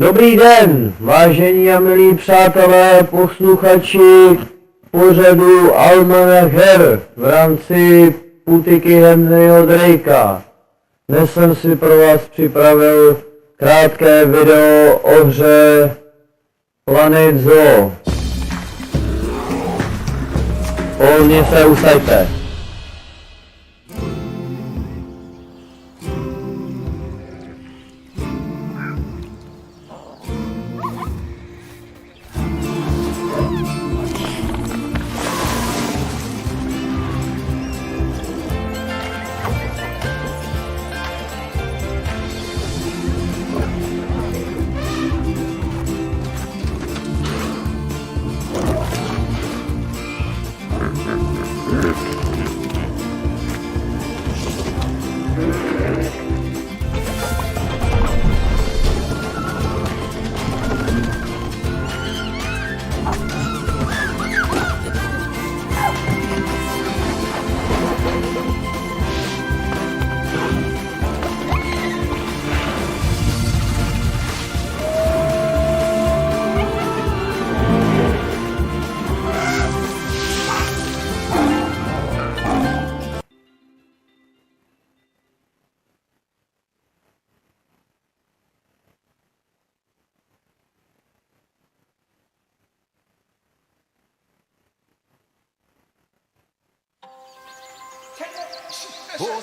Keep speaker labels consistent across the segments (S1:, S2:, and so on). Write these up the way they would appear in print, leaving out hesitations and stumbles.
S1: Dobrý den, vážení a milí přátelé, posluchači pořadu Almanach her v rámci putiky Henryho Drakea. Dnes jsem si pro vás připravil krátké video o hře Planet Zoo. Pohodlně se usaďte.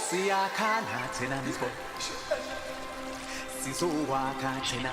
S2: Siyakhana thina nisbo sizowakha thina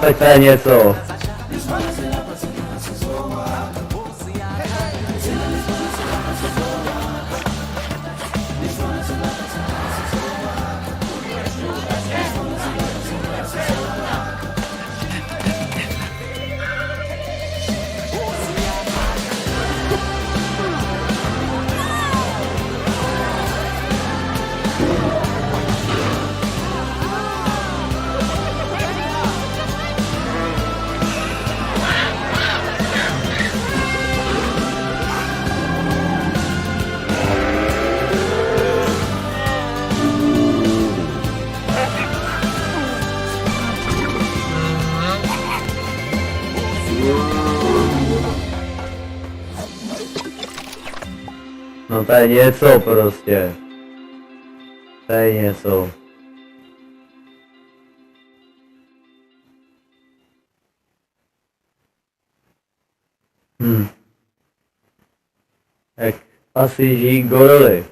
S1: Tak to je něco. No to je něco prostě. To je něco. Tak asi žijí gorily.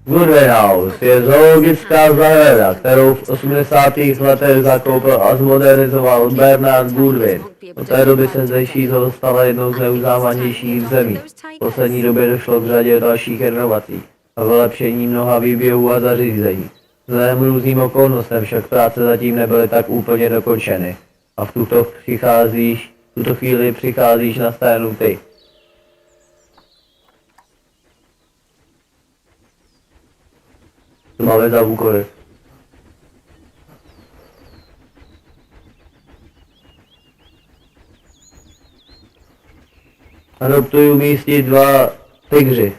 S1: Goodwin House je zoologická zahrada, kterou v 80. letech zakoupil a zmodernizoval Bernard Goodwin. Od té doby se zdejší zoo stala jednou z nejuznávanějších v zemi. V poslední době došlo k řadě dalších renovací a vylepšení mnoha výběhů a zařízení. Vzhledem různým okolnostem však práce zatím nebyly tak úplně dokončeny. A v tuto chvíli přicházíš na scénu ty. Co máme za úkoly? Adoptuji umístit 2 tygři.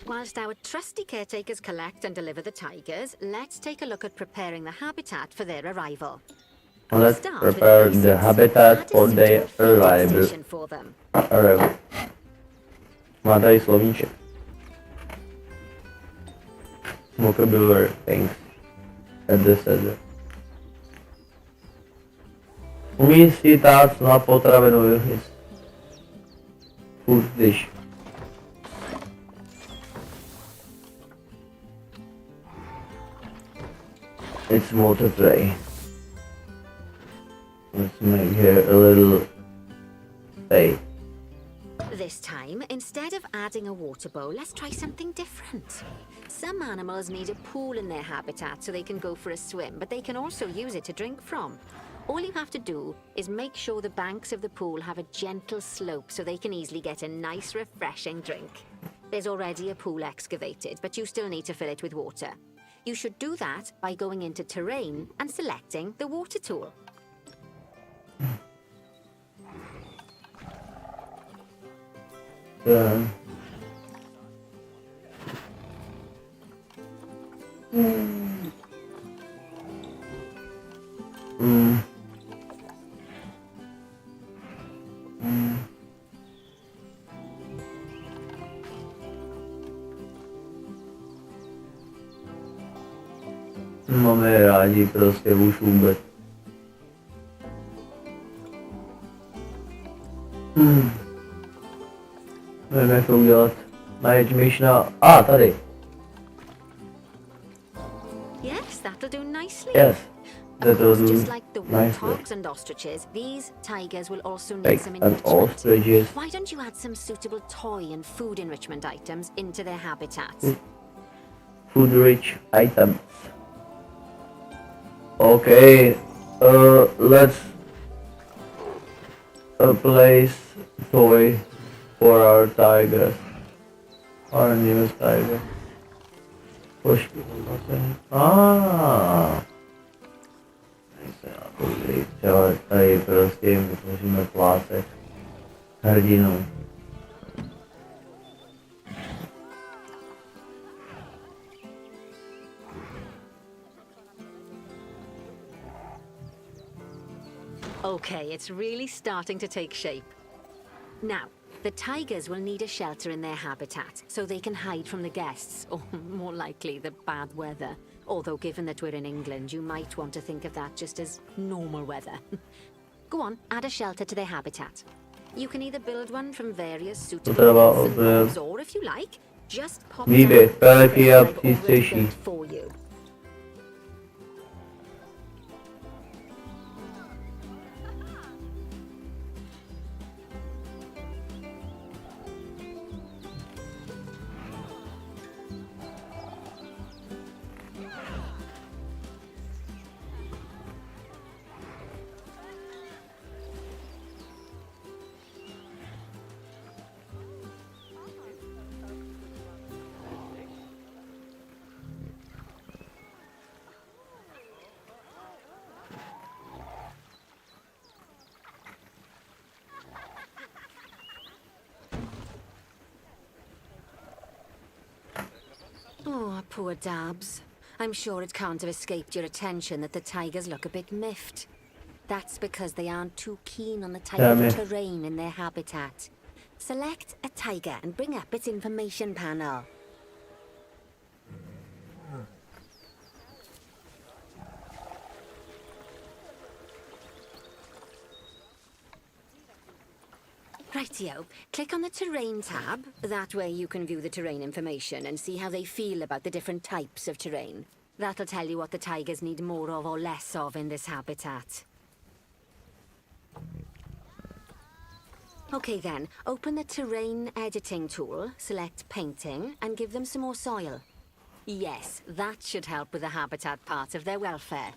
S3: Whilst our trusty caretakers collect and deliver the tigers, let's take a look at preparing the habitat for their arrival.
S1: Let's
S3: Start with
S1: prepare the
S3: basics.
S1: habitat
S3: Add a
S1: for their
S3: suitable feeding
S1: arrival.
S3: station for them.
S1: Má tady slovíček. Vocabulary things. At the center. Umístit tác na potravinový hmyz. Food dish. It's water tray. Let's make here a little stay.
S3: This time, instead of adding a water bowl, let's try something different. Some animals need a pool in their habitat so they can go for a swim, but they can also use it to drink from. All you have to do is make sure the banks of the pool have a gentle slope so they can easily get a nice, refreshing drink. There's already a pool excavated, but you still need to fill it with water. You should do that by going into terrain and selecting the water tool.
S1: Máme je rádi prostě už vůbec. Nevím, jak to udělat. Najít myšna. Tady.
S3: Yes, that'll do nicely.
S1: Yes.
S3: Of
S1: That will
S3: course,
S1: do
S3: just like the
S1: nicely.
S3: warthogs and ostriches, these tigers will also need
S1: Like
S3: some
S1: an
S3: enrichment.
S1: ostriches.
S3: Why don't you add some suitable toy and food enrichment items into their habitats?
S1: Food rich items. Okay. Let's place toy for our tigers. Our newest tiger. Push. Třeba tady prostě vytvoříme plásek hrdinu.
S3: Okay, it's really starting to take shape. Now, the tigers will need a shelter in their habitat so they can hide from the guests, or more likely, the bad weather. Although, given that we're in England, you might want to think of that just as normal weather. Go on, add a shelter to their habitat. You can either build one from various suitable
S1: Třeba
S3: bits and bobs, or if you like, just pop
S1: výběh
S3: down
S1: velký a
S3: I've already
S1: přístřejší.
S3: built for you. Oh, poor Dabs. I'm sure it can't have escaped your attention that the tigers look a bit miffed. That's because they aren't too keen on the type
S1: Damn
S3: of
S1: it.
S3: terrain in their habitat. Select a tiger and bring up its information panel. Rightio, click on the terrain tab. That way you can view the terrain information and see how they feel about the different types of terrain. That'll tell you what the tigers need more of or less of in this habitat. Okay then, open the terrain editing tool, select painting, and give them some more soil. Yes, that should help with the habitat part of their welfare.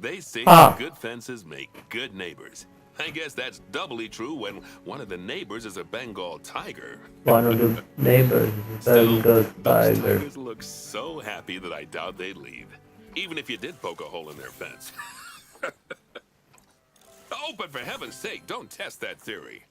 S4: They say
S1: Ah.
S4: good fences make good neighbors. I guess that's doubly true when one of the neighbors is a Bengal tiger.
S1: One of the neighbors,
S4: Still,
S1: Bengal
S4: those
S1: tiger.
S4: tigers look so happy that I doubt they'd leave, even if you did poke a hole in their fence. Oh, but for heaven's sake, don't test that theory.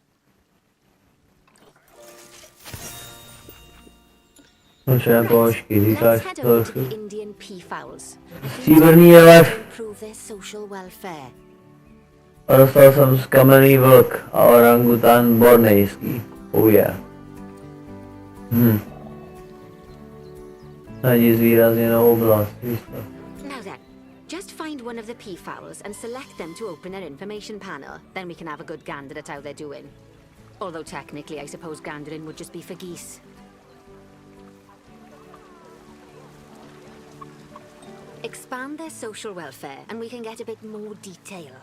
S1: Musíme položky,
S3: Let's
S1: říkáš
S3: head over to
S1: trochu.
S3: the Indian peafowls.
S1: Stříbrný jelev.
S3: Improve their social welfare.
S1: Dostal jsem z kamenný vlk a orangután bornejský. Oh yeah. Není zvýrazněnou oblast, víš to.
S3: Now then, just find one of the peafowls and select them to open their information panel. Then we can have a good gander at how they're doing. Although technically, I suppose gandering would just be for geese. Expand their social welfare and we can get a bit more detail.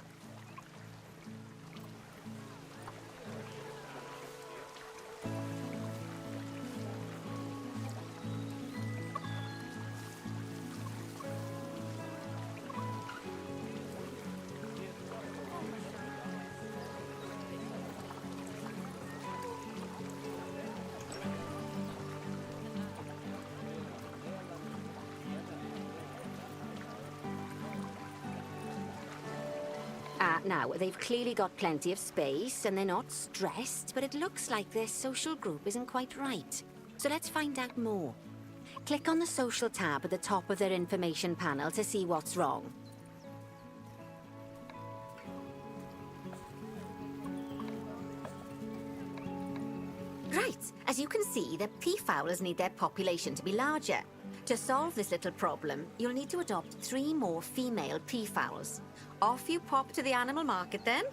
S3: Now, they've clearly got plenty of space and they're not stressed, but it looks like their social group isn't quite right. So let's find out more. Click on the social tab at the top of their information panel to see what's wrong. Right, as you can see, the peafowlers need their population to be larger. To solve this little problem, you'll need to adopt 3 more female peafowls. Off you pop to the animal market then.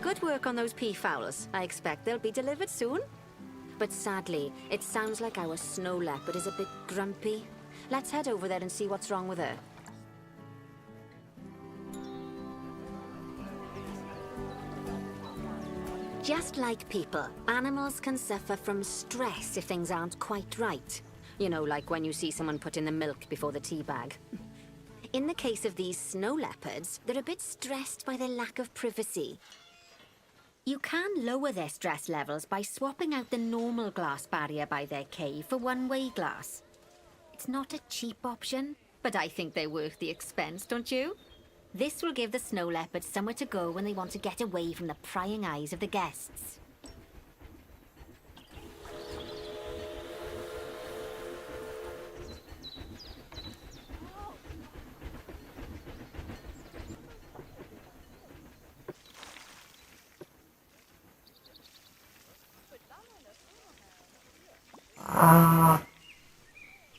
S3: Good work on those peafowls. I expect they'll be delivered soon. But sadly, it sounds like our snow leopard is a bit grumpy. Let's head over there and see what's wrong with her. Just like people, animals can suffer from stress if things aren't quite right. You know, like when you see someone put in the milk before the tea bag. In the case of these snow leopards, they're a bit stressed by their lack of privacy. You can lower their stress levels by swapping out the normal glass barrier by their cave for one-way glass. It's not a cheap option, but I think they're worth the expense, don't you? This will give the snow leopards somewhere to go when they want to get away from the prying eyes of the guests.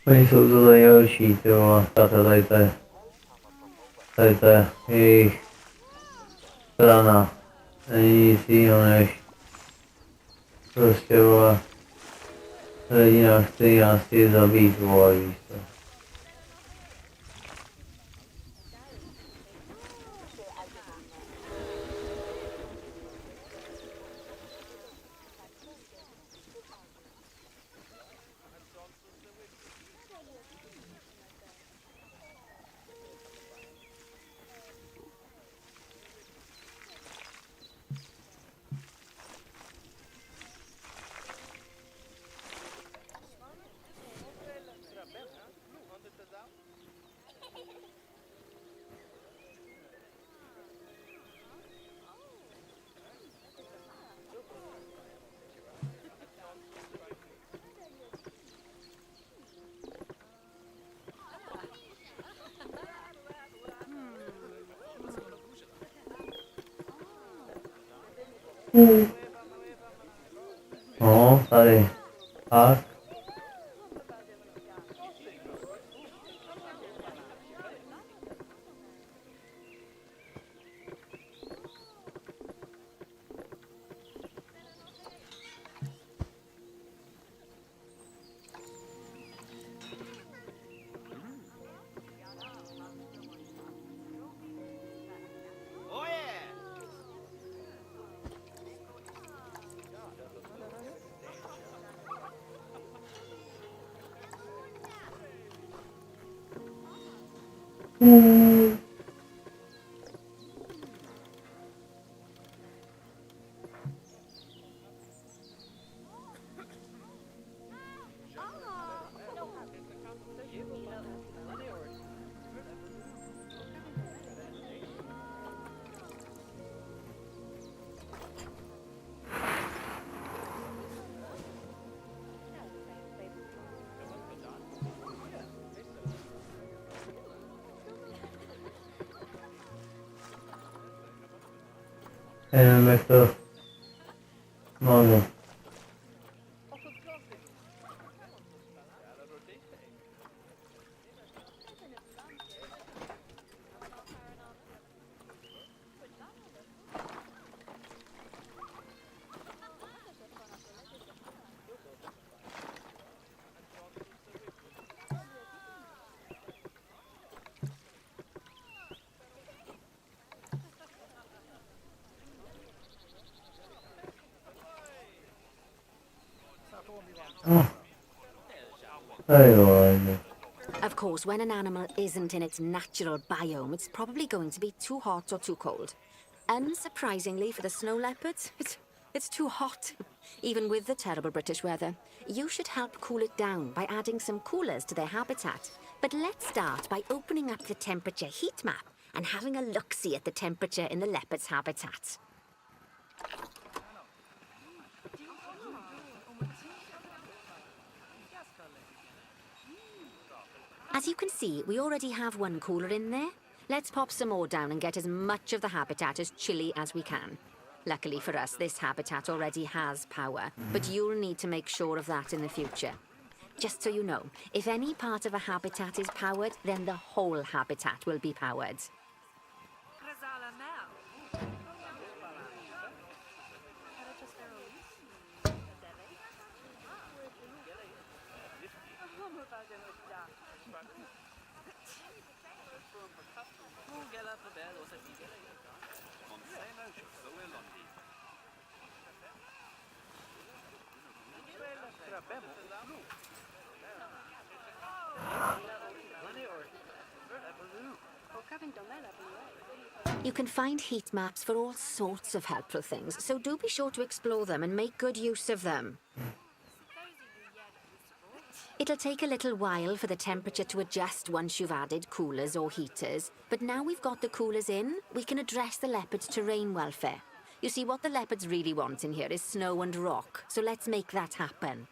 S1: Oni jsou to nejhorší, tyjo, tady to je jejich strana. Není nic jiného než prostě, vole, hrdina, který nás chtějí zabít, vole, víš to. No, tady. Tak. Nevím, jak to mám.
S3: Of course, when an animal isn't in its natural biome, it's probably going to be too hot or too cold. Unsurprisingly for the snow leopards, it's too hot, even with the terrible British weather. You should help cool it down by adding some coolers to their habitat. But let's start by opening up the temperature heat map and having a look-see at the temperature in the leopard's habitat. As you can see, we already have one cooler in there. Let's pop some more down and get as much of the habitat as chilly as we can. Luckily for us, this habitat already has power, but you'll need to make sure of that in the future. Just so you know, if any part of a habitat is powered, then the whole habitat will be powered. You can find heat maps for all sorts of helpful things, so do be sure to explore them and make good use of them. It'll take a little while for the temperature to adjust once you've added coolers or heaters, but now we've got the coolers in, we can address the leopards' terrain welfare. You see, what the leopards really want in here is snow and rock, so let's make that happen.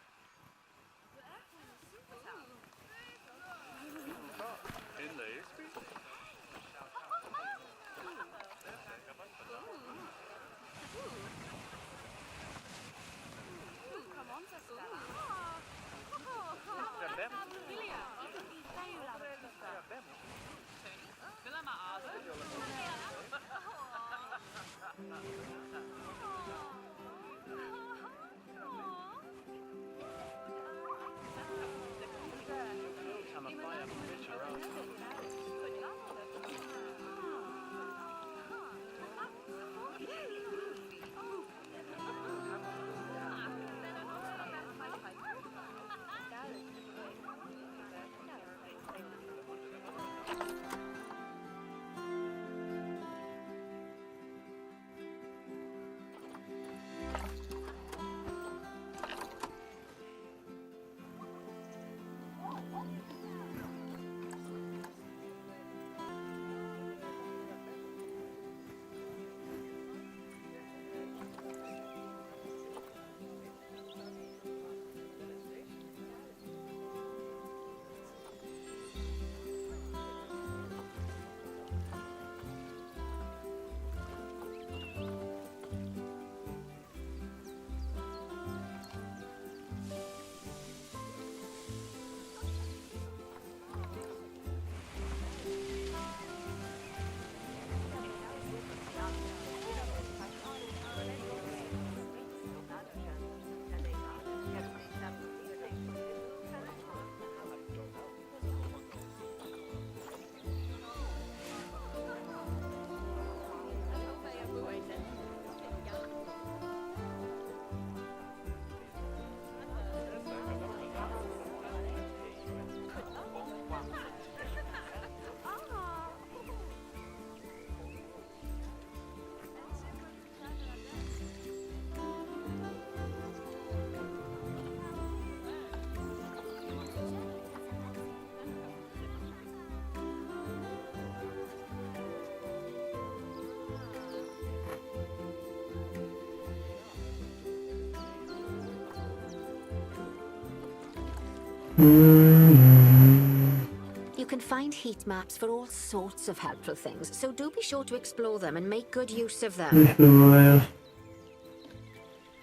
S3: You can find heat maps for all sorts of helpful things, so do be sure to explore them and make good use of them.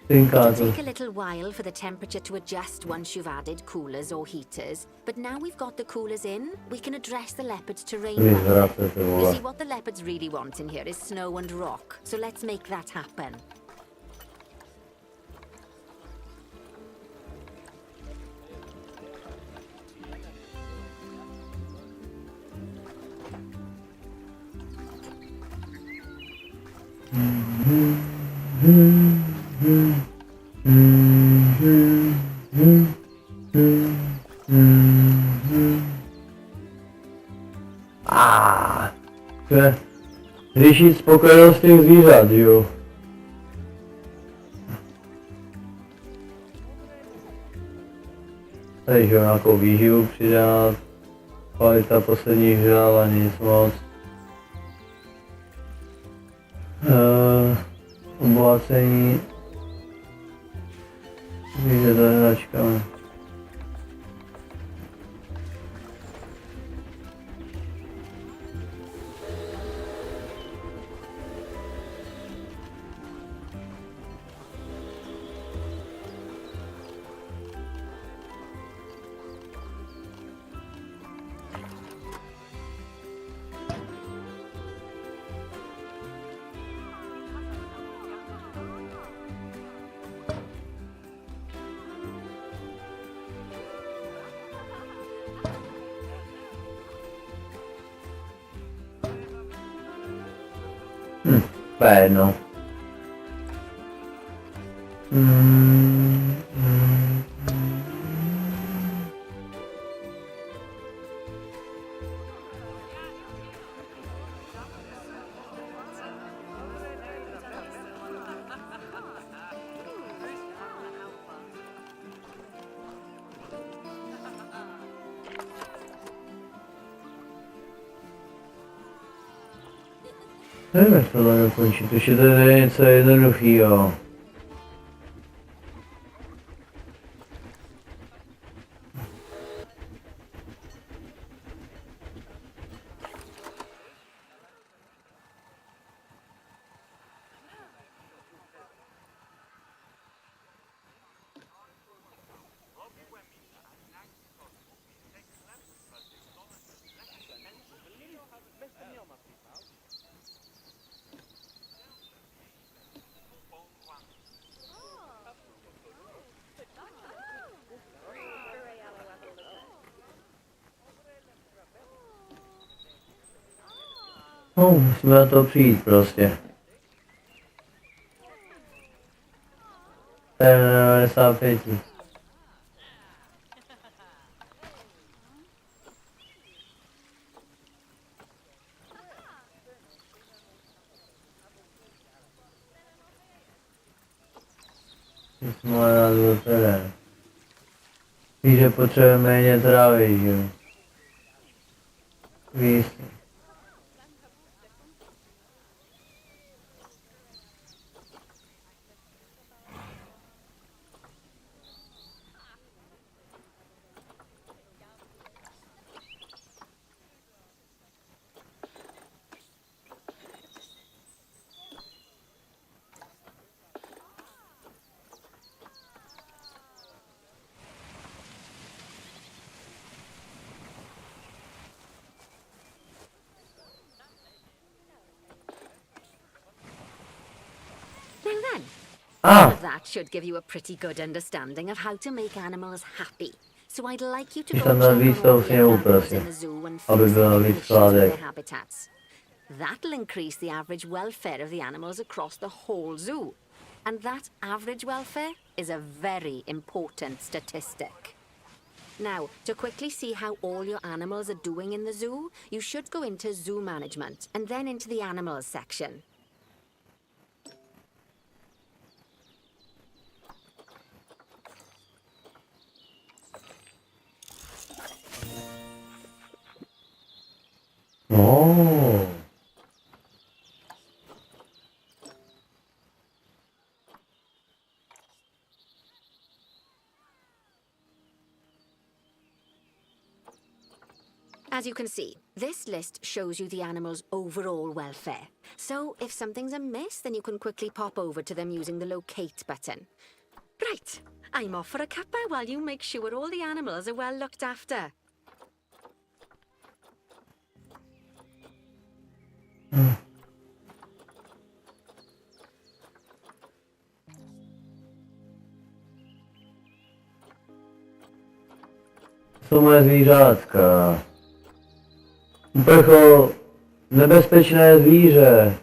S3: It'll take a little while for the temperature to adjust once you've added coolers or heaters, but now we've got the coolers in, we can address the leopards' terrain welfare. You see, what the leopards really want in here is snow and rock, so let's make that happen.
S1: Řešit spokojenost těch zvířat, jo. Tady že nějakou výživu přidat, kvalita posledních žral a nic moc. Obohacení zvíře za hračkami. Jedno. Nevím, jak tohle dokončit, už je to něco jednoduchýho. No, musíme na to přijít prostě. To je 95. Jsme na to terén. Víš, že potřebujeme méně trávy, že jo? Víš.
S3: Now then, all
S1: Ah,
S3: of that should give you a pretty good understanding of how to make animals happy. So I'd like you to
S1: Když
S3: go
S1: tam
S3: check
S1: dal
S3: on
S1: víc
S3: all
S1: toho
S3: the
S1: sněhu
S3: other animals
S1: prostě,
S3: in the zoo and
S1: aby
S3: fix
S1: bylo
S3: any
S1: víc
S3: issues with
S1: skládek.
S3: their habitats. That'll increase the average welfare of the animals across the whole zoo. And that average welfare is a very important statistic. Now, to quickly see how all your animals are doing in the zoo, you should go into zoo management and then into the animals section.
S1: No.
S3: As you can see, this list shows you the animal's overall welfare. So if something's amiss, then you can quickly pop over to them using the locate button. Right, I'm off for a cuppa while you make sure all the animals are well looked after.
S1: Jsou moje zvířátka. Uprcho, nebezpečné zvíře.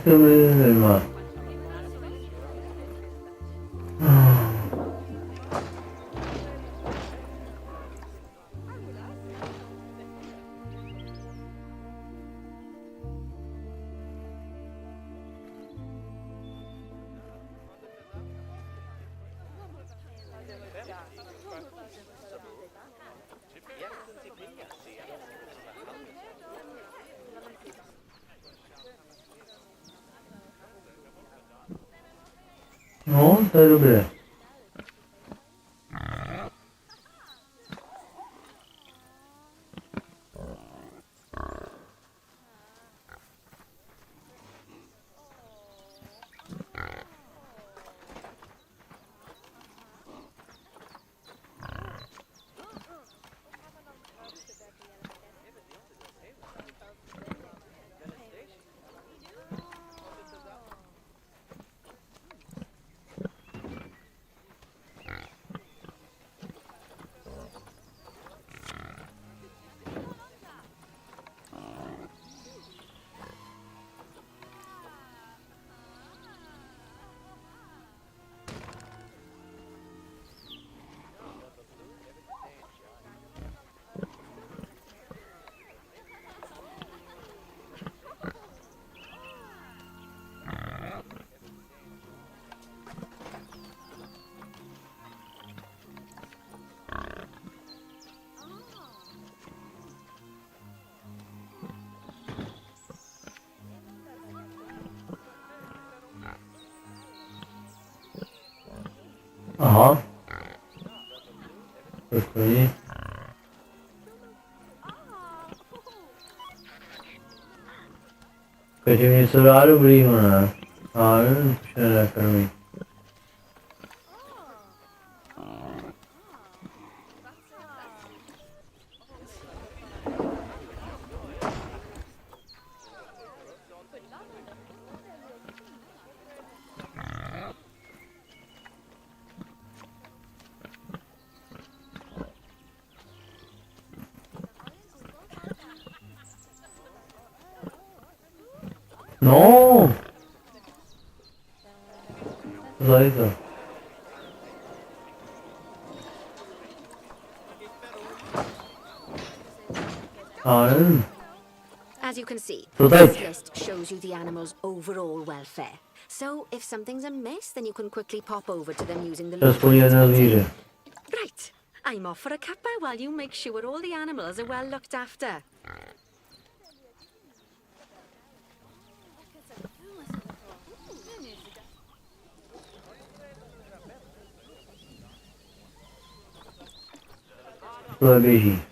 S1: To mnie nie ma. No, to je dobré. Aha. Takový. Když jim něco dá dobrýho, ne? A nevím, proč nenakrmí. No! Zaj to. A nevím.
S3: As you can see,
S1: So
S3: this
S1: teď.
S3: list shows you the animal's overall welfare. So if something's amiss, then you can quickly pop over to them using the
S1: Aspoň jedno zvíře.
S3: Right, I'm off for a cuppa while you make sure all the animals are well looked after.
S1: Tohle běží.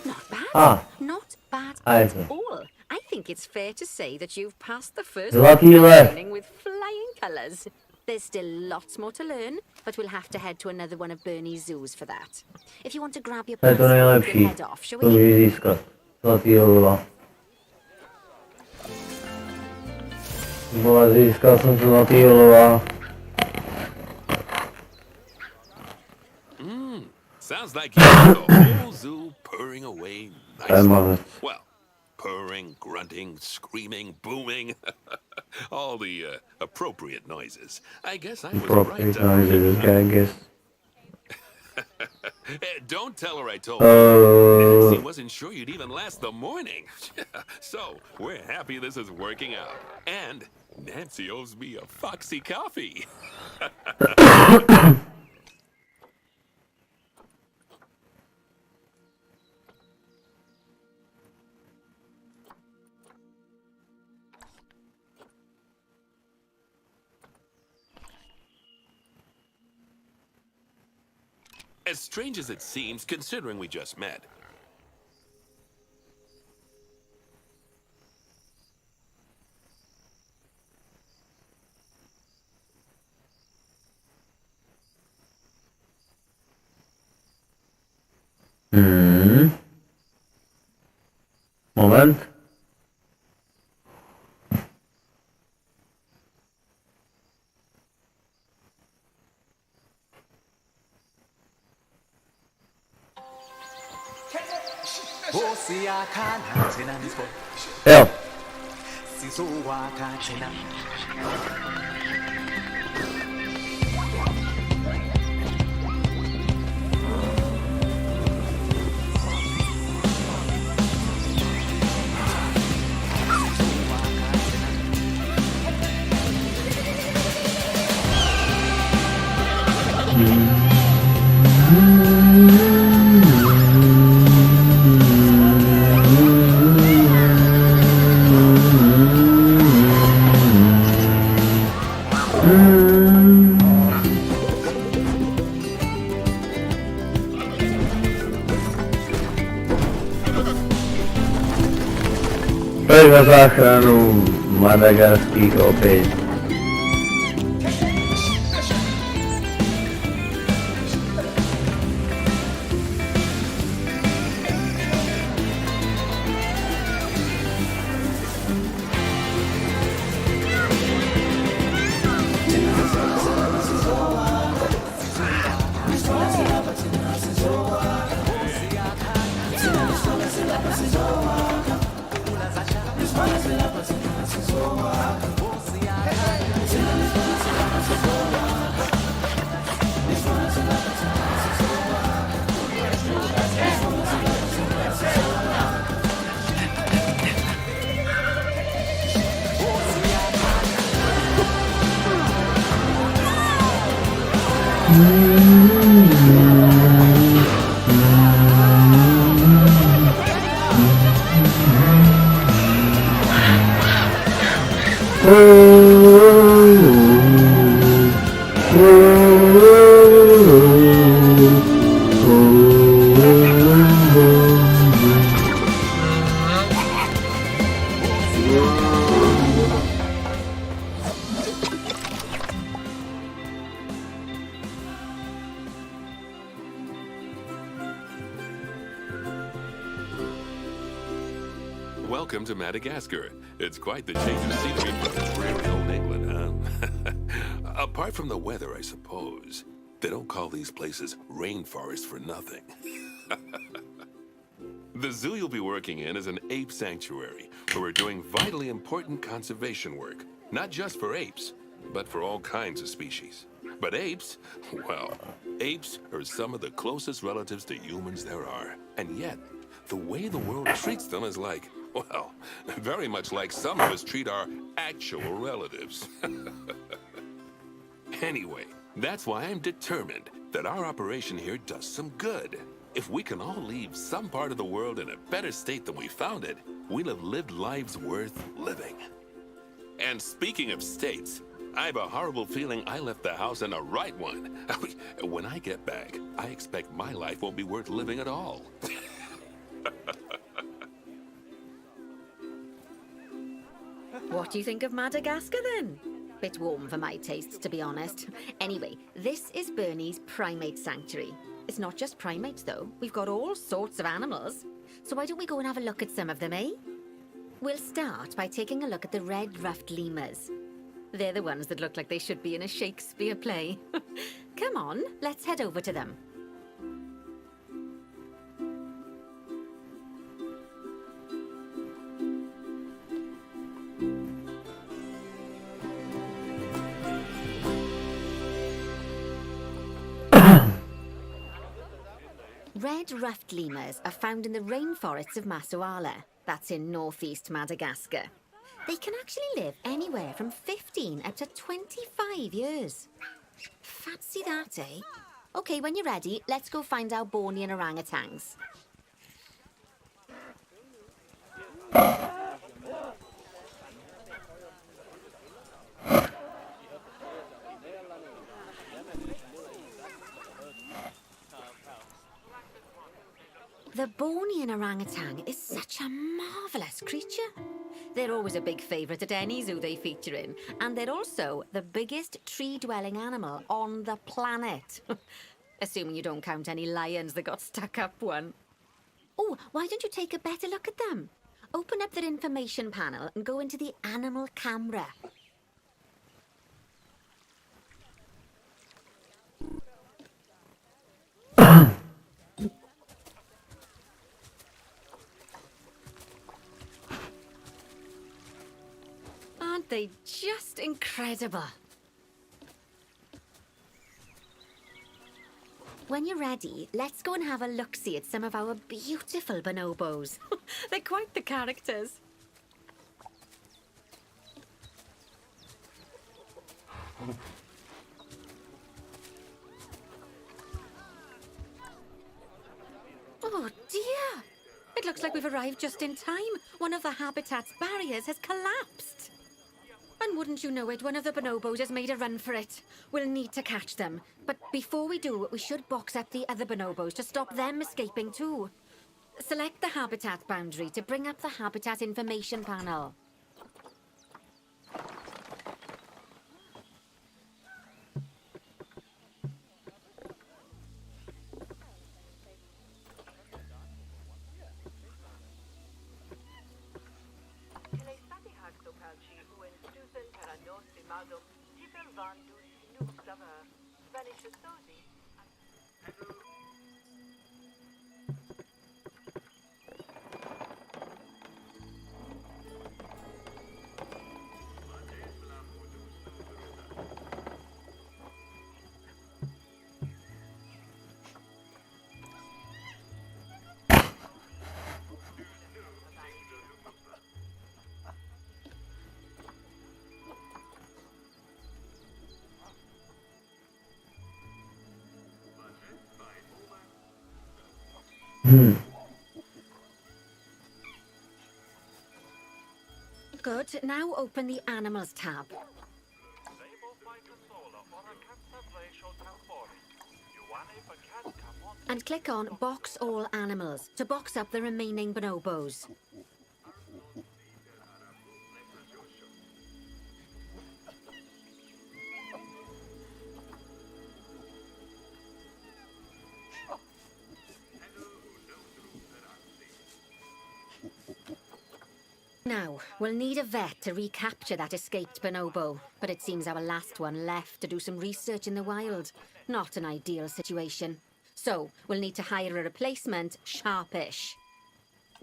S3: Not bad.
S1: A,
S3: Not bad
S1: a je
S3: at
S1: to.
S3: all. I think it's fair to say that you've passed the first
S1: Zlatý lev.
S3: training with flying colours. There's still lots more to learn, but we'll have to head to another one of Bernie's zoos for that. If you want to grab your
S1: To je to
S3: passport, we
S1: nejlepší.
S3: can head off, shall
S1: To
S3: we?
S1: můžeš získat. Zlatýho lva. Vole, získal jsem to zlatýho lva.
S4: Sounds like you got the whole zoo purring away
S1: To je
S4: nicely.
S1: mazec.
S4: Well, purring, grunting, screaming, booming. All the appropriate noises. I guess I was
S1: Property
S4: right.
S1: noises, this guy gets.
S4: Don't tell her I told you. Nancy wasn't sure you'd even last the morning. So, we're happy this is working out. And Nancy owes me a Foxy coffee. As strange as it seems, considering we just met.
S1: Moment. Jo. Pojď na záchranu madagarských opic.
S4: Welcome to Madagascar. It's quite the change of scenery from dreary old England, huh? Apart from the weather, I suppose. They don't call these places rainforests for nothing. The zoo you'll be working in is an ape sanctuary, where we're doing vitally important conservation work. Not just for apes, but for all kinds of species. But apes, well, apes are some of the closest relatives to humans there are. And yet, the way the world treats them is like, well, very much like some of us treat our actual relatives. Anyway, that's why I'm determined that our operation here does some good. If we can all leave some part of the world in a better state than we found it, we'll have lived lives worth living. And speaking of states, I have a horrible feeling I left the house in the right one. When I get back, I expect my life won't be worth living at all.
S3: What do you think of Madagascar then? Bit warm for my tastes, to be honest. Anyway, this is Bernie's primate sanctuary. It's not just primates, though. We've got all sorts of animals. So why don't we go and have a look at some of them, eh? We'll start by taking a look at the red-ruffed lemurs. They're the ones that look like they should be in a Shakespeare play. Come on, let's head over to them. Red-ruffed lemurs are found in the rainforests of Masoala. That's in northeast Madagascar. They can actually live anywhere from 15 up to 25 years. Fancy that, eh? Okay, when you're ready, let's go find our Bornean orangutans. The Bornean orangutan is such a marvellous creature. They're always a big favourite at any zoo they feature in, and they're also the biggest tree-dwelling animal on the planet. Assuming you don't count any lions that got stuck up one. Oh, why don't you take a better look at them? Open up their information panel and go into the animal camera. Aren't they just incredible? When you're ready, let's go and have a look-see at some of our beautiful bonobos. They're quite the characters. Oh dear! It looks like we've arrived just in time. One of the habitat's barriers has collapsed. And wouldn't you know it, one of the bonobos has made a run for it. We'll need to catch them. But before we do, we should box up the other bonobos to stop them escaping too. Select the habitat boundary to bring up the habitat information panel. Good. Now open the Animals tab. And click on Box All Animals to box up the remaining bonobos. Now, we'll need a vet to recapture that escaped bonobo, but it seems our last one left to do some research in the wild. Not an ideal situation. So, we'll need to hire a replacement sharpish.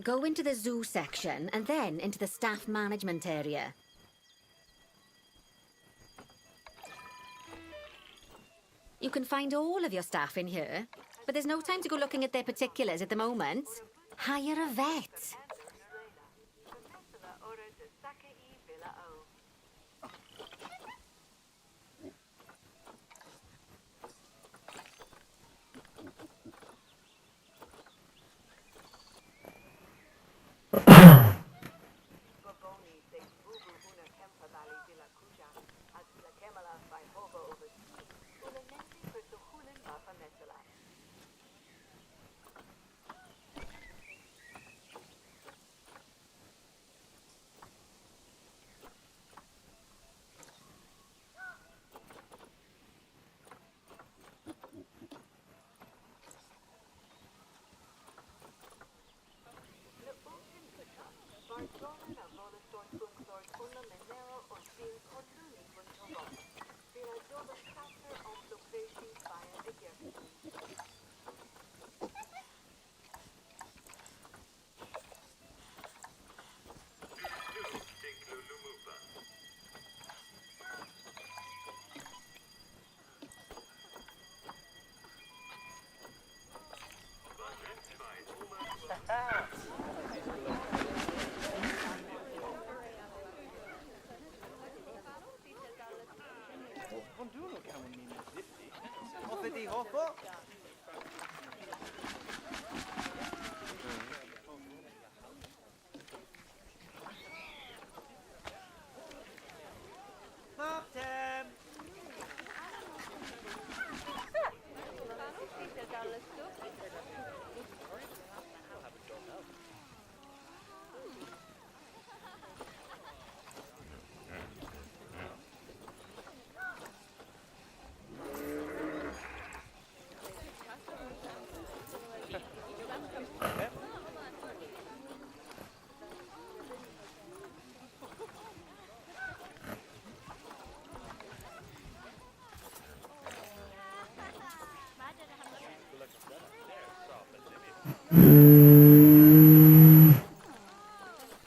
S3: Go into the zoo section and then into the staff management area. You can find all of your staff in here, but there's no time to go looking at their particulars at the moment. Hire a vet.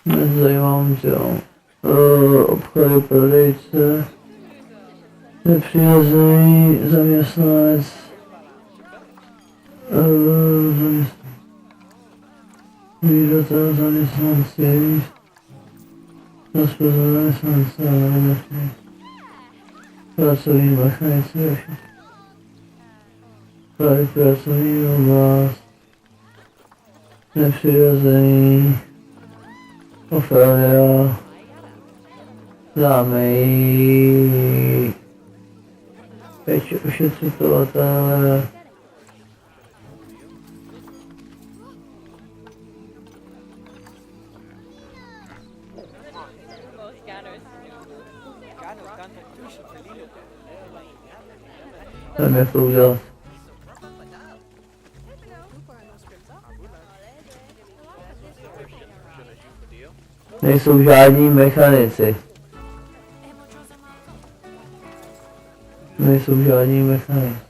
S1: Nezajímám tě. Obchody prodejce. Nepřirozený zaměstnanec. Výdatel zaměstnanci. Rozpoznat zaměstnance. Pracovní mechanice. Pracovní oblast. Nepřirozený. Opravia. Zámej. Ošetřovatele. Nevím, jak to udělat. Nejsou žádní mechanici. Nejsou žádní mechanici.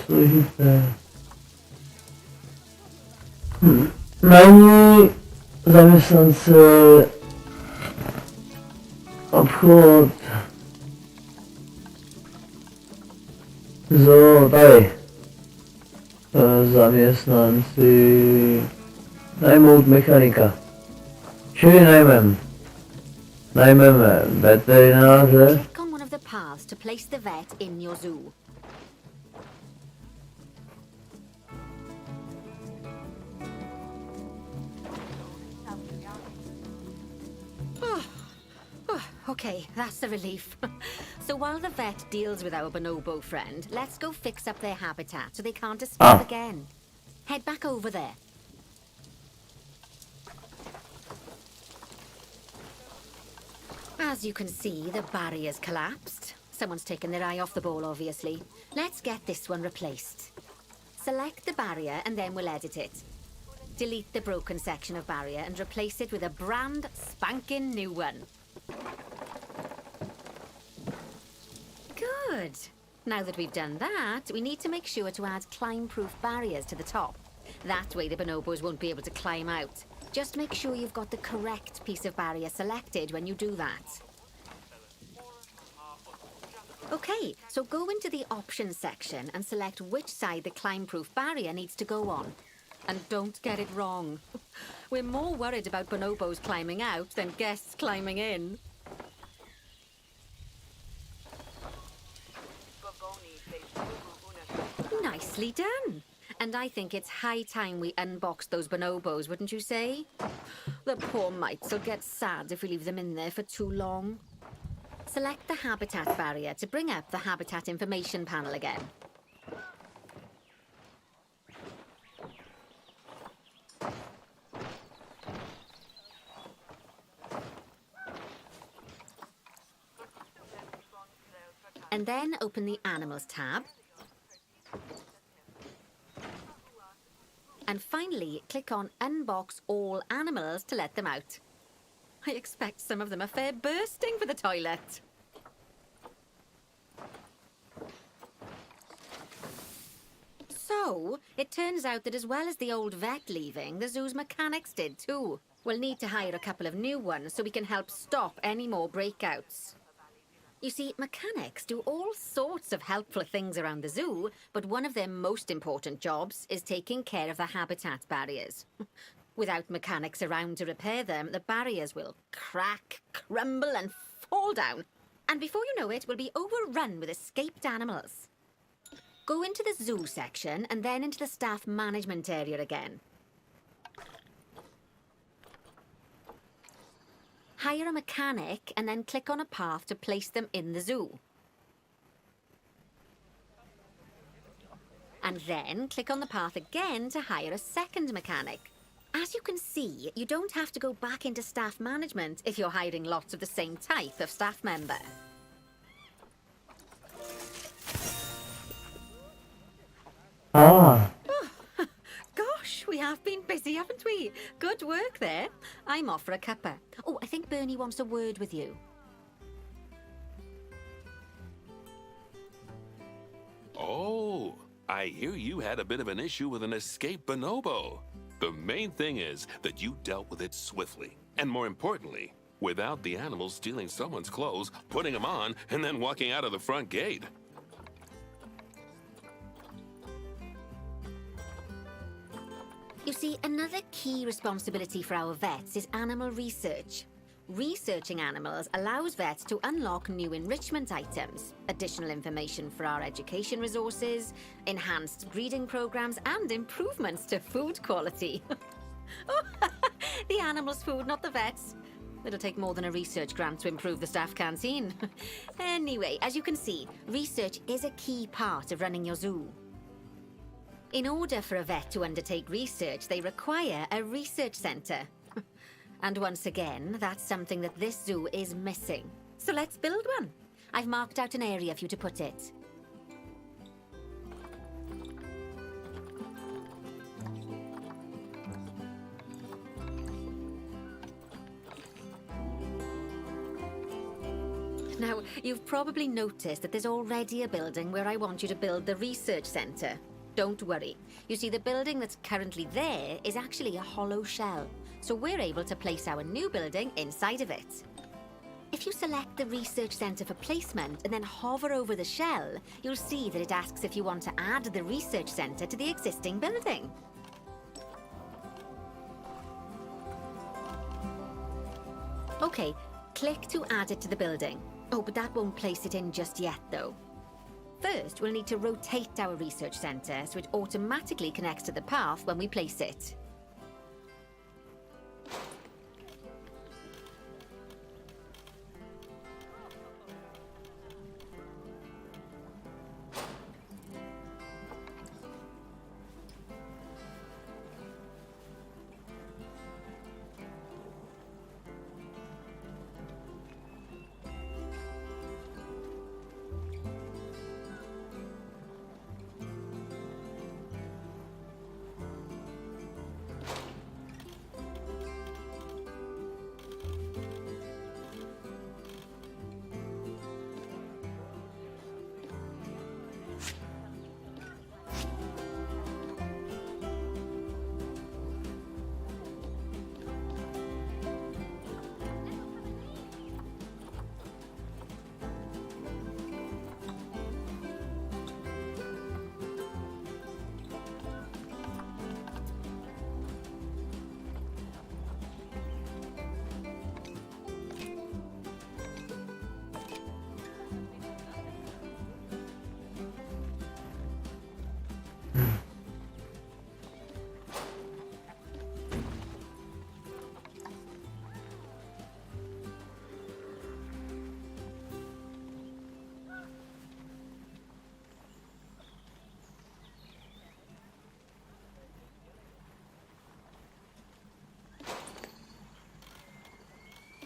S1: Složité. Najmí zaměstnance, obchod, Zo, tady. Zaměstnanci. Najmout mechanika. Čili najmeme veterináře.
S3: Click on one of the paths to place the vet in your zoo. Okay, that's a relief. So while the vet deals with our bonobo friend, let's go fix up their habitat so they can't escape again. Head back over there. As you can see, the barrier's collapsed. Someone's taken their eye off the ball, obviously. Let's get this one replaced. Select the barrier and then we'll edit it. Delete the broken section of barrier and replace it with a brand spanking new one. Good. Now that we've done that, we need to make sure to add climb-proof barriers to the top. That way the bonobos won't be able to climb out. Just make sure you've got the correct piece of barrier selected when you do that. Okay, so go into the options section and select which side the climb-proof barrier needs to go on. And don't get it wrong. We're more worried about bonobos climbing out than guests climbing in. Nicely done. And I think it's high time we unbox those bonobos, wouldn't you say? The poor mites will get sad if we leave them in there for too long. Select the habitat barrier to bring up the habitat information panel again. And then open the Animals tab. And finally, click on Unbox All Animals to let them out. I expect some of them are fair bursting for the toilet. So, it turns out that as well as the old vet leaving, the zoo's mechanics did too. We'll need to hire a couple of new ones so we can help stop any more breakouts. You see, mechanics do all sorts of helpful things around the zoo, but one of their most important jobs is taking care of the habitat barriers. Without mechanics around to repair them, the barriers will crack, crumble and fall down. And before you know it, we'll be overrun with escaped animals. Go into the zoo section and then into the staff management area again. Hire a mechanic and then click on a path to place them in the zoo. And then click on the path again to hire a second mechanic. As you can see, you don't have to go back into staff management if you're hiring lots of the same type of staff member.
S1: Ah,
S3: Gosh, we have been busy, haven't we? Good work there. I'm off for a cuppa. Oh, I think Bernie wants a word with you.
S4: Oh, I hear you had a bit of an issue with an escaped bonobo. The main thing is that you dealt with it swiftly. And more importantly, without the animals stealing someone's clothes, putting them on, and then walking out of the front gate.
S3: You see, another key responsibility for our vets is animal research. Researching animals allows vets to unlock new enrichment items, additional information for our education resources, enhanced breeding programs, and improvements to food quality. Oh, the animals' food, not the vets. It'll take more than a research grant to improve the staff canteen. Anyway, as you can see, research is a key part of running your zoo. In order for a vet to undertake research, they require a research centre. And once again, that's something that this zoo is missing. So let's build one. I've marked out an area for you to put it. Now, you've probably noticed that there's already a building where I want you to build the research centre. Don't worry. You see, the building that's currently there is actually a hollow shell, so we're able to place our new building inside of it. If you select the research center for placement and then hover over the shell, you'll see that it asks if you want to add the research center to the existing building. Okay, click to add it to the building. Oh, but that won't place it in just yet, though. First, we'll need to rotate our research center so it automatically connects to the path when we place it.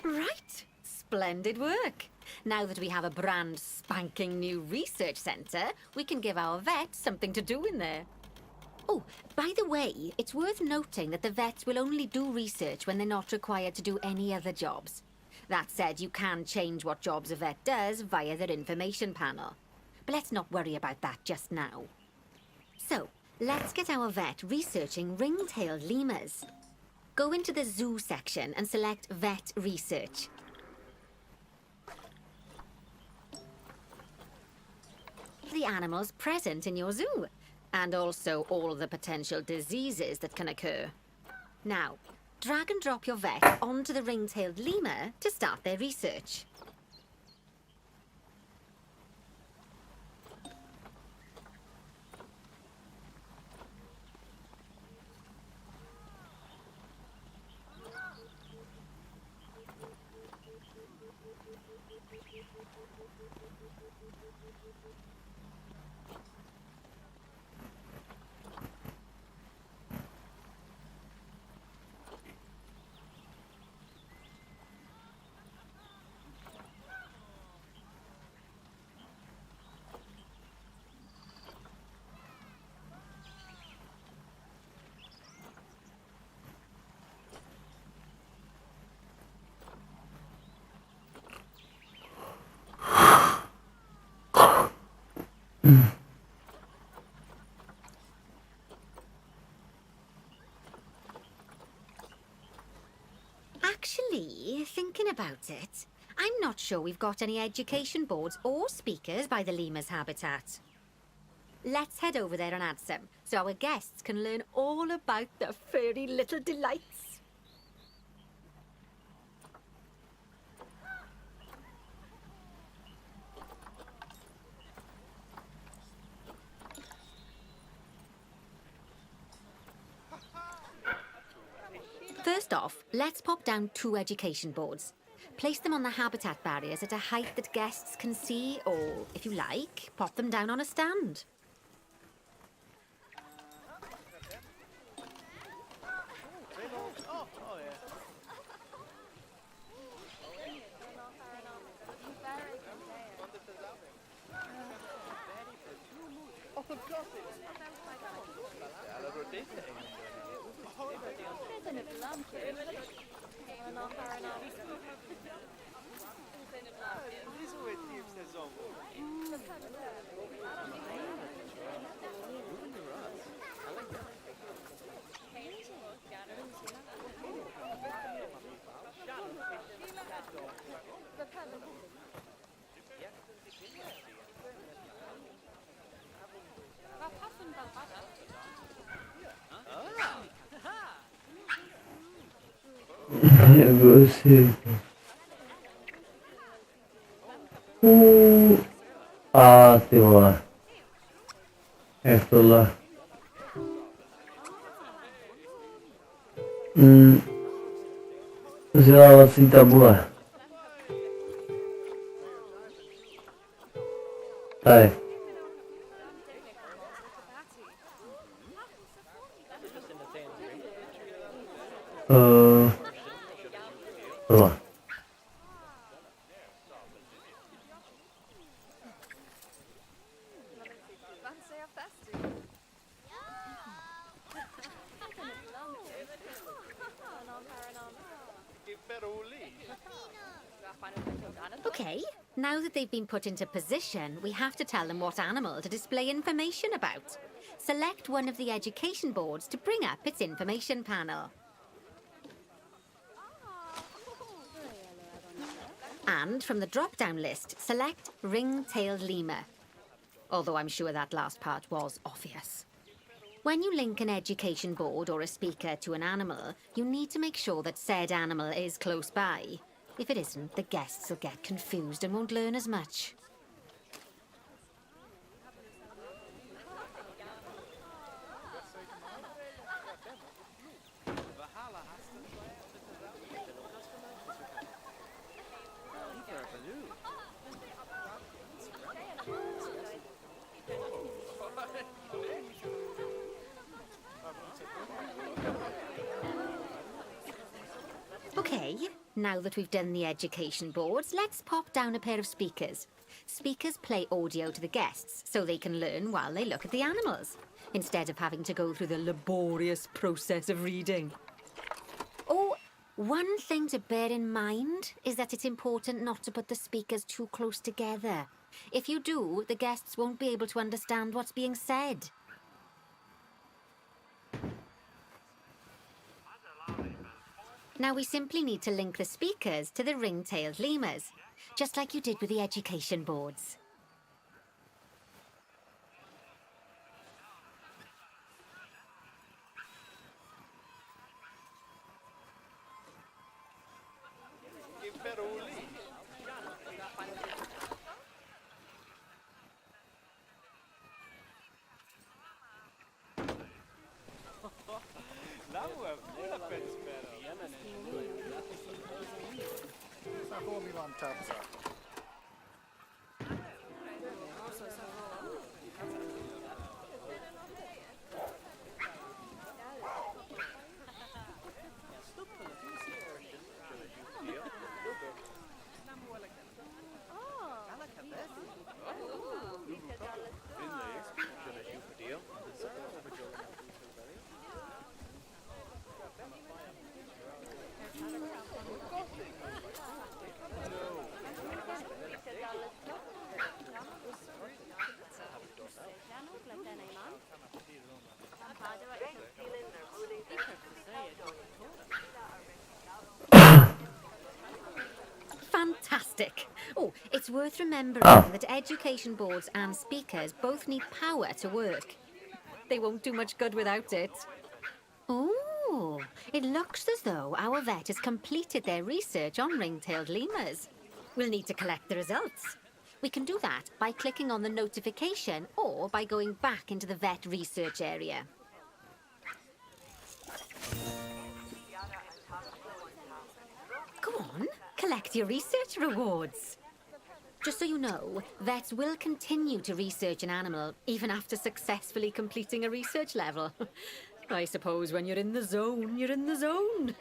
S3: Right, splendid work. Now that we have a brand spanking new research centre, we can give our vets something to do in there. Oh, by the way, it's worth noting that the vets will only do research when they're not required to do any other jobs. That said, you can change what jobs a vet does via their information panel. But let's not worry about that just now. So, let's get our vet researching ring-tailed lemurs. Go into the zoo section and select Vet Research. The animals present in your zoo, and also all the potential diseases that can occur. Now, drag and drop your vet onto the ring-tailed lemur to start their research. Actually, thinking about it, I'm not sure we've got any education boards or speakers by the lemur's habitat. Let's head over there and add some, so our guests can learn all about the furry little delights. First off, let's pop down 2 education boards. Place them on the habitat barriers at a height that guests can see, or, if you like, pop them down on a stand.
S1: Jako si... A ty vole. Jak tohle? Vzdělávací tabule. Tady. Tohle.
S3: Okay, now that they've been put into position, we have to tell them what animal to display information about. Select one of the education boards to bring up its information panel. And from the drop-down list, select ring-tailed lemur. Although I'm sure that last part was obvious. When you link an education board or a speaker to an animal, you need to make sure that said animal is close by. If it isn't, the guests will get confused and won't learn as much. Okay, now that we've done the education boards, let's pop down a pair of speakers. Speakers play audio to the guests so they can learn while they look at the animals, instead of having to go through the laborious process of reading. Oh, one thing to bear in mind is that it's important not to put the speakers too close together. If you do, the guests won't be able to understand what's being said. Now we simply need to link the speakers to the ring-tailed lemurs, just like you did with the education boards. Fantastic. Oh, it's worth remembering that education boards and speakers both need power to work. They won't do much good without it. Oh, it looks as though our vet has completed their research on ring-tailed lemurs. We'll need to collect the results. We can do that by clicking on the notification or by going back into the vet research area. Go on, collect your research rewards. Just so you know, vets will continue to research an animal even after successfully completing a research level. I suppose when you're in the zone, you're in the zone.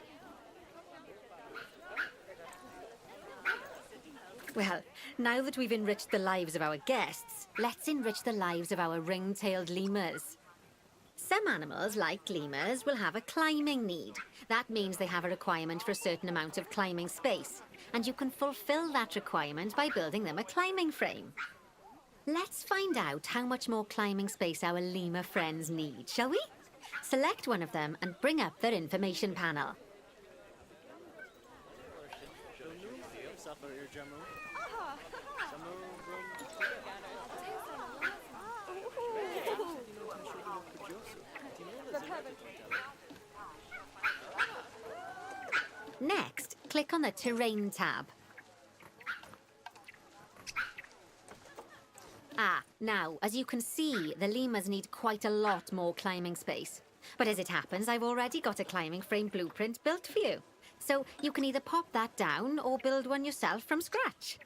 S3: Well, now that we've enriched the lives of our guests, let's enrich the lives of our ring-tailed lemurs. Some animals, like lemurs, will have a climbing need. That means they have a requirement for a certain amount of climbing space, and you can fulfill that requirement by building them a climbing frame. Let's find out how much more climbing space our lemur friends need, shall we? Select one of them and bring up their information panel. click on the Terrain tab. Now, as you can see, the lemurs need quite a lot more climbing space. But as it happens, I've already got a climbing frame blueprint built for you. So you can either pop that down or build one yourself from scratch.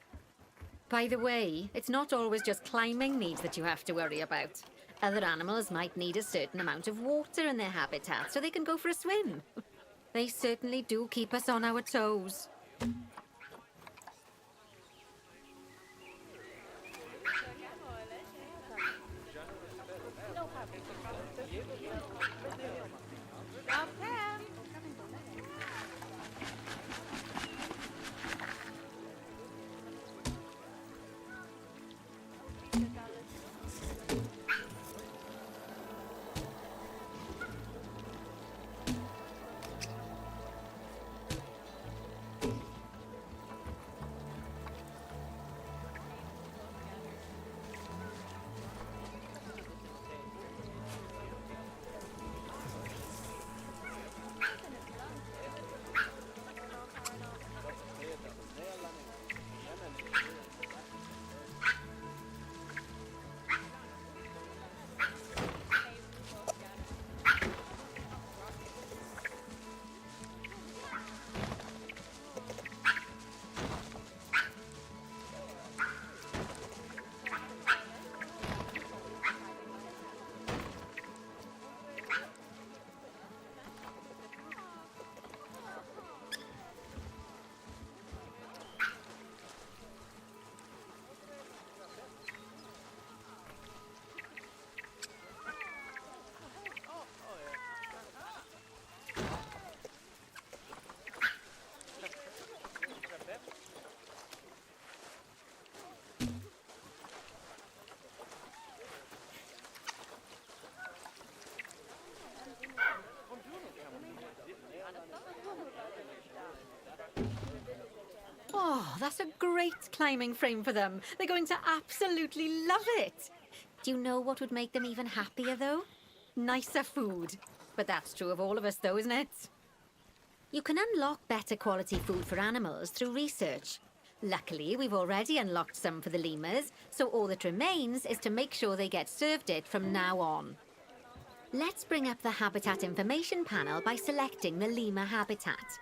S3: By the way, it's not always just climbing needs that you have to worry about. Other animals might need a certain amount of water in their habitat so they can go for a swim. They certainly do keep us on our toes. Oh, that's a great climbing frame for them. They're going to absolutely love it. Do you know what would make them even happier, though? Nicer food. But that's true of all of us, though, isn't it? You can unlock better quality food for animals through research. Luckily, we've already unlocked some for the lemurs, so all that remains is to make sure they get served it from now on. Let's bring up the habitat information panel by selecting the lemur habitat.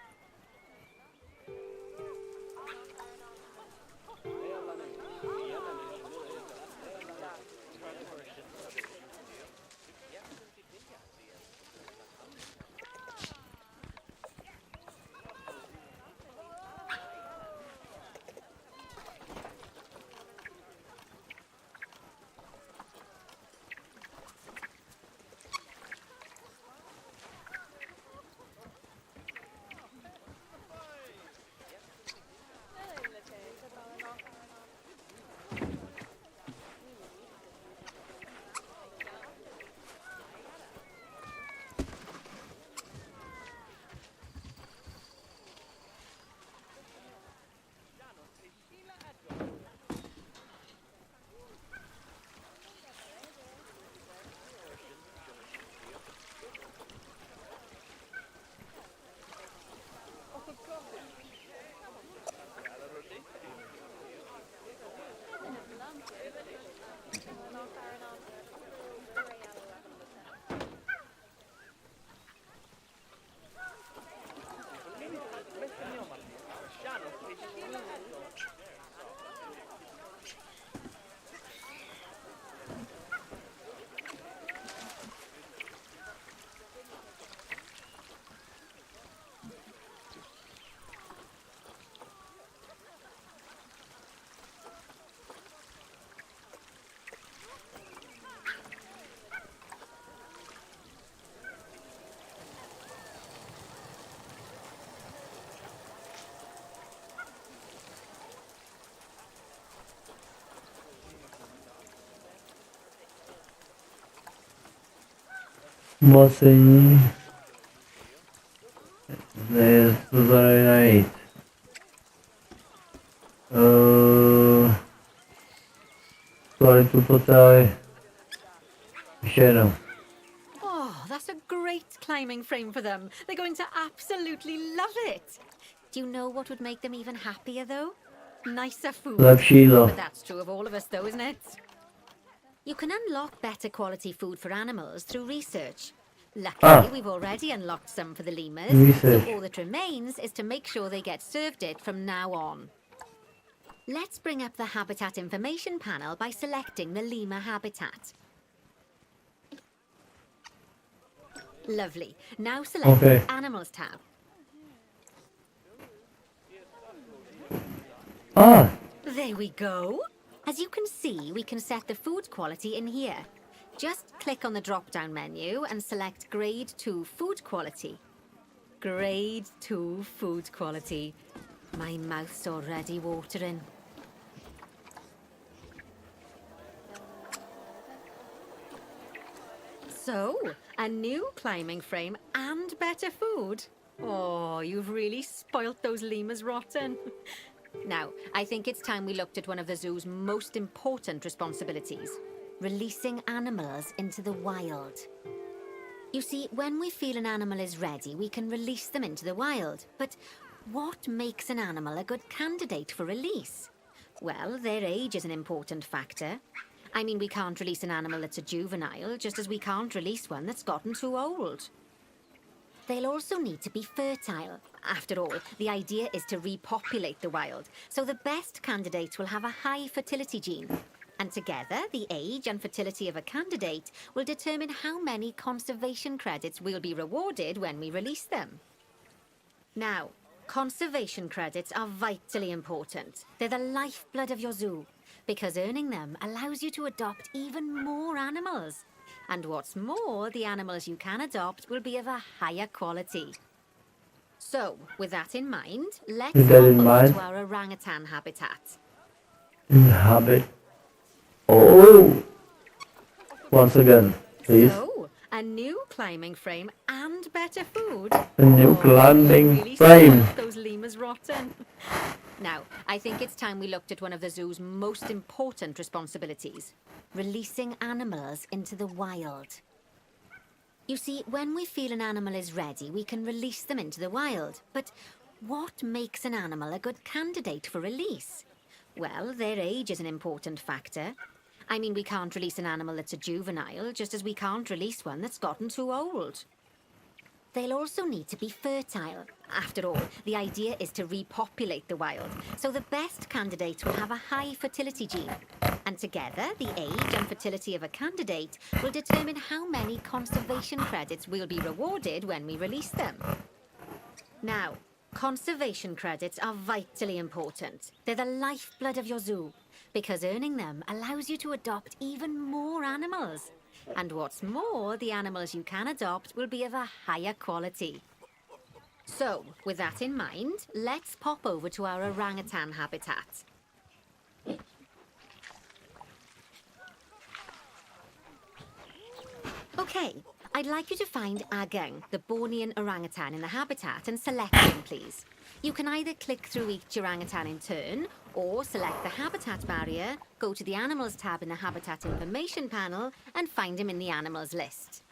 S1: Mocení. Zde to tady najít. Tady tuto tady. Ještě jednou.
S3: Oh, that's a great climbing frame for them. They're going to absolutely love it. Do you know what would make them even happier, though? Nicer food.
S1: Lepší jídlo.
S3: But that's true of all of us, though, isn't it? You can unlock better quality food for animals through research. Luckily, we've already unlocked some for the lemurs,
S1: Research.
S3: so all that remains is to make sure they get served it from now on. Let's bring up the habitat information panel by selecting the lemur habitat. Lovely. Now select the Animals tab.
S1: Ah,
S3: There we go. As you can see, we can set the food quality in here. Just click on the drop-down menu and select Grade 2 Food Quality. Grade 2 Food Quality. My mouth's already watering. So, a new climbing frame and better food. Oh, you've really spoilt those lemurs rotten. Now, I think it's time we looked at one of the zoo's most important responsibilities. Releasing animals into the wild. You see, when we feel an animal is ready, we can release them into the wild. But what makes an animal a good candidate for release? Well, their age is an important factor. I mean, we can't release an animal that's a juvenile, just as we can't release one that's gotten too old. They'll also need to be fertile. After all, the idea is to repopulate the wild, so the best candidates will have a high fertility gene. And together, the age and fertility of a candidate will determine how many conservation credits will be rewarded when we release them. Now, conservation credits are vitally important. They're the lifeblood of your zoo, because earning them allows you to adopt even more animals. And what's more, the animals you can adopt will be of a higher quality. So, with that in mind, let's
S1: With that in
S3: hop over
S1: mind.
S3: to our orangutan habitat.
S1: Inhabit. Oh! Once again, please.
S3: So, a new climbing frame and better food.
S1: A new climbing
S3: Really
S1: frame.
S3: spoiled those lemurs rotten. Now, I think it's time we looked at one of the zoo's most important responsibilities. Releasing animals into the wild. You see, when we feel an animal is ready, we can release them into the wild. But what makes an animal a good candidate for release? Well, their age is an important factor. I mean, we can't release an animal that's a juvenile, just as we can't release one that's gotten too old. They'll also need to be fertile. After all, the idea is to repopulate the wild, so the best candidates will have a high fertility gene. And together, the age and fertility of a candidate will determine how many conservation credits will be rewarded when we release them. Now, conservation credits are vitally important. They're the lifeblood of your zoo, because earning them allows you to adopt even more animals. And what's more, the animals you can adopt will be of a higher quality. So, with that in mind, let's pop over to our orangutan habitat. Okay, I'd like you to find Agung, the Bornean orangutan in the habitat, and select him, please. You can either click through each orangutan in turn, or select the habitat barrier, go to the Animals tab in the Habitat Information panel, and find him in the Animals list.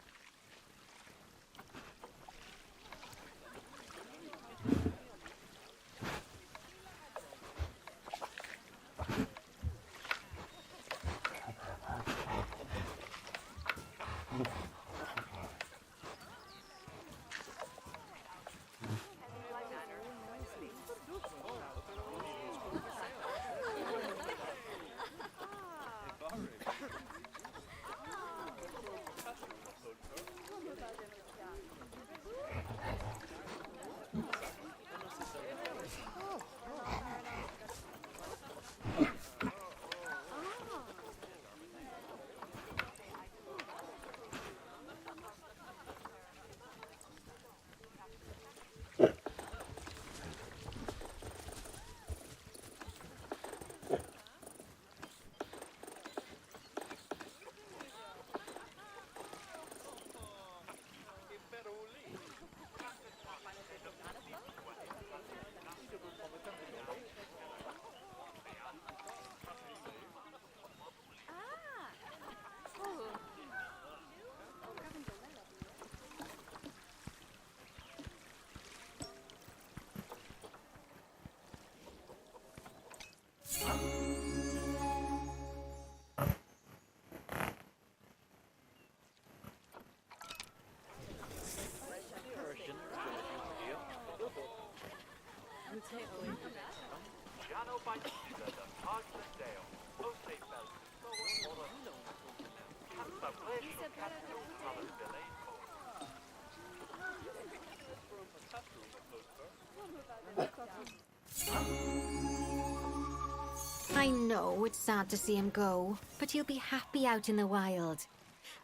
S3: know it's sad to see him go, but he'll be happy out in the wild.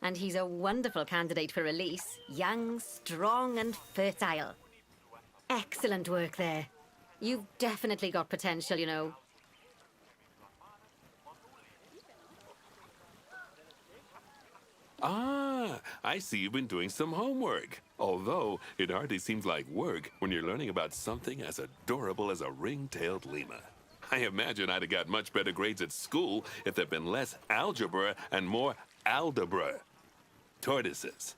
S3: And he's a wonderful candidate for release. Young, strong, and fertile. Excellent work there. You've definitely got potential, you know.
S4: Ah, I see you've been doing some homework. Although, it hardly seems like work when you're learning about something as adorable as a ring-tailed lemur. I imagine I'd have got much better grades at school if there'd been less algebra and more aldebra. Tortoises.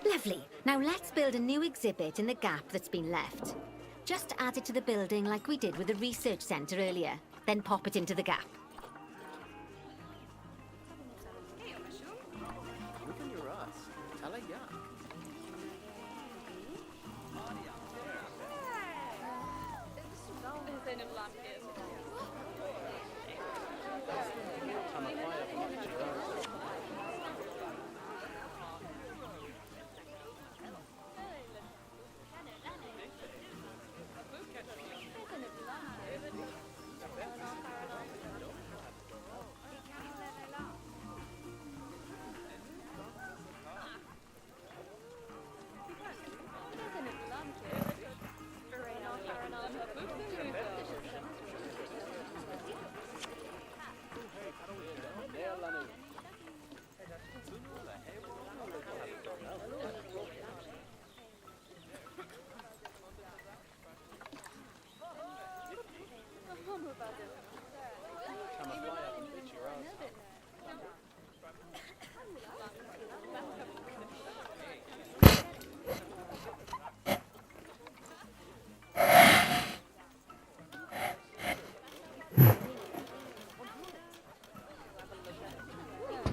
S3: Lovely. Now let's build a new exhibit in the gap that's been left. Just add it to the building like we did with the research centre earlier. Then pop it into the gap.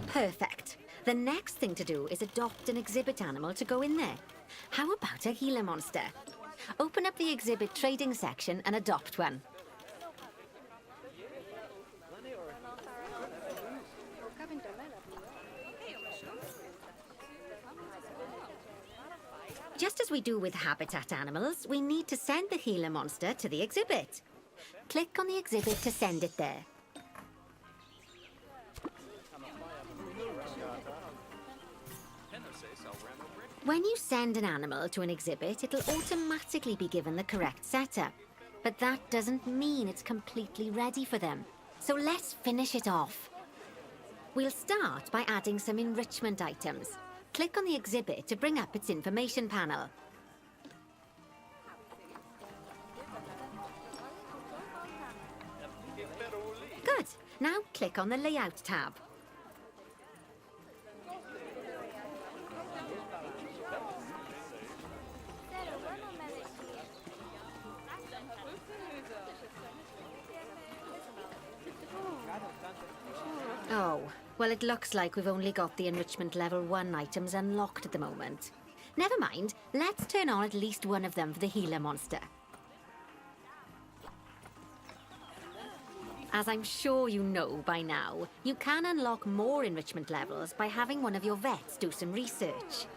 S3: Perfect. The next thing to do is adopt an exhibit animal to go in there. How about a Gila monster? Open up the exhibit trading section and adopt one. Just as we do with habitat animals, we need to send the Gila monster to the exhibit. Click on the exhibit to send it there. When you send an animal to an exhibit, it'll automatically be given the correct setup. But that doesn't mean it's completely ready for them. So let's finish it off. We'll start by adding some enrichment items. Click on the exhibit to bring up its information panel. Good. Now click on the Layout tab. Oh, well, it looks like we've only got the enrichment level 1 items unlocked at the moment. Never mind, let's turn on at least one of them for the Gila monster. As I'm sure you know by now, you can unlock more enrichment levels by having one of your vets do some research.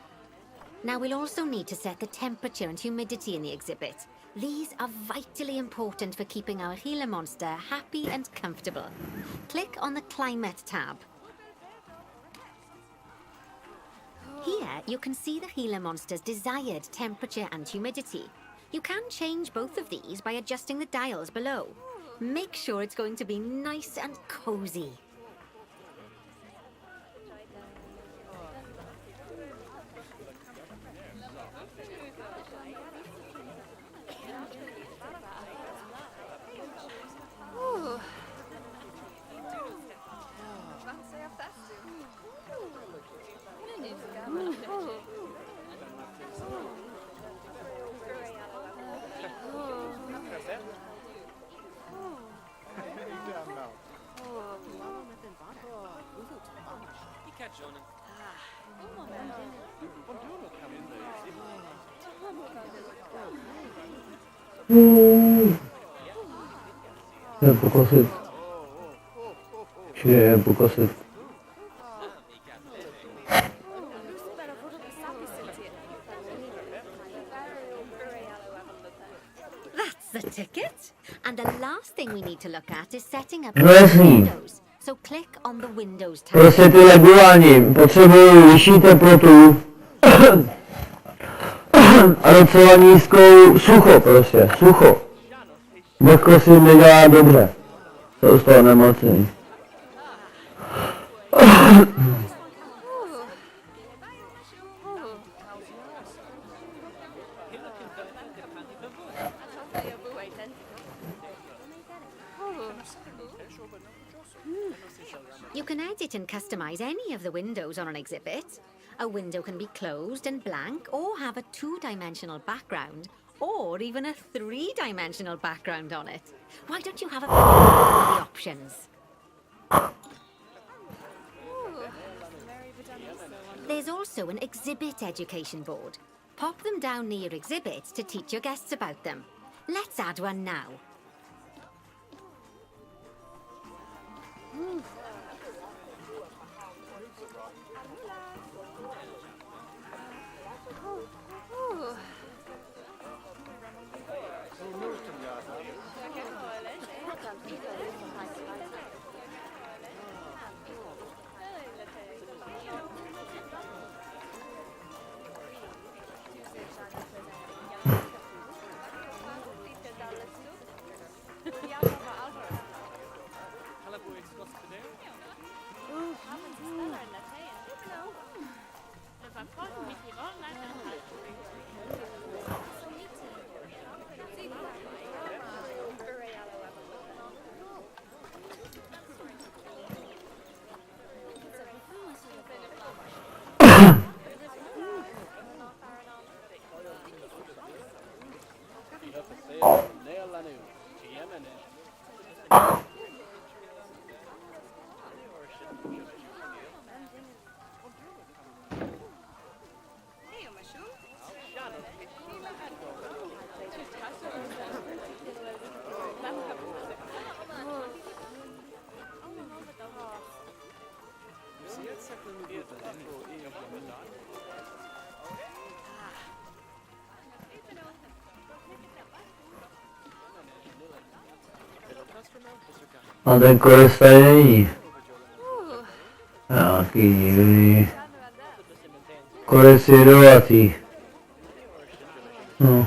S3: Now we'll also need to set the temperature and humidity in the exhibit. These are vitally important for keeping our Gila monster happy and comfortable. Click on the Climate tab. Here you can see the Gila monster's desired temperature and humidity. You can change both of these by adjusting the dials below. Make sure it's going to be nice and cozy.
S1: Je pokosit. Je pokosit.
S3: And the last thing we need to look at is setting up
S1: No jasný.
S3: windows. So click on the Windows tab.
S1: Prostě ty legování potřebují vyšší teplotu a docela nízkou sucho prostě, sucho. Vlhko si nedělá dobře. Jsou z toho nemocný.
S3: You can edit and customize any of the windows on an exhibit. A window can be closed and blank, or have a two-dimensional background, or even a three-dimensional background on it. Why don't you have a look at the options? There's also an exhibit education board. Pop them down near exhibits to teach your guests about them. Let's add one now.
S1: A ten koles tady není. Nějaký divný. Koles jedovatý. No.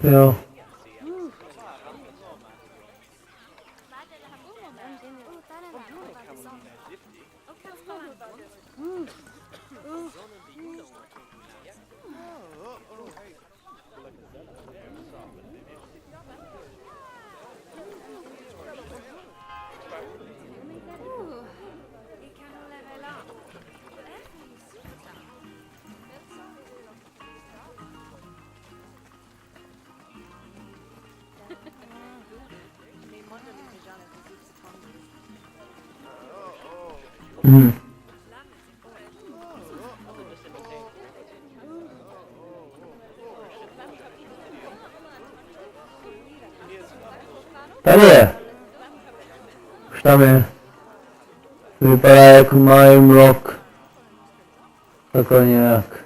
S1: Jo. Tady je. Už tam je. Vypadá jako malý mlok. Takhle nějak.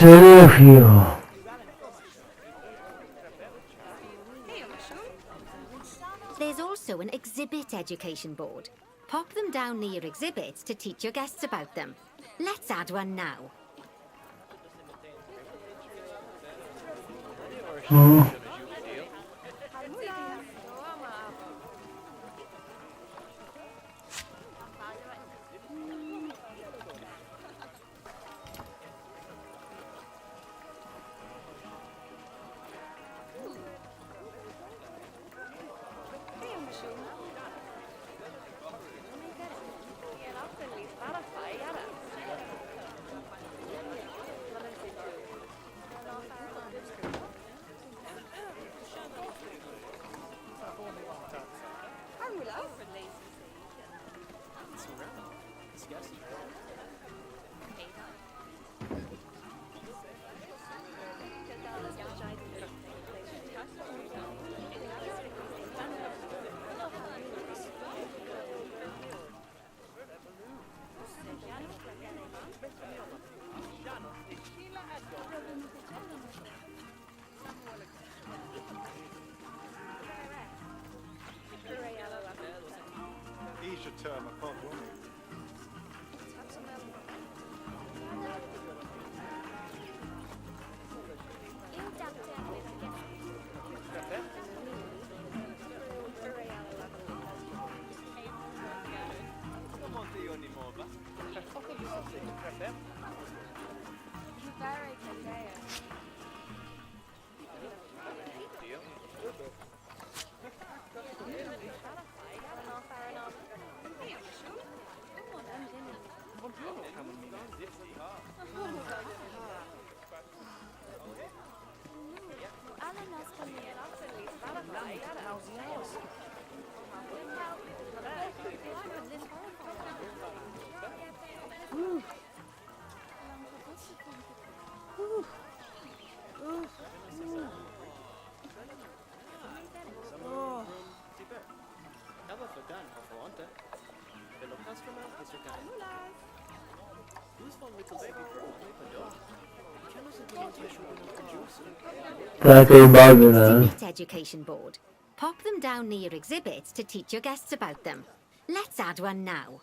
S1: Seriously.
S3: There's also an exhibit education board. Pop them down near your exhibits to teach your guests about them. Let's add one now.
S1: Taky baví, ne?
S3: Exhibit Education Board. Pop them down near exhibits to teach your guests about them. Let's add one now.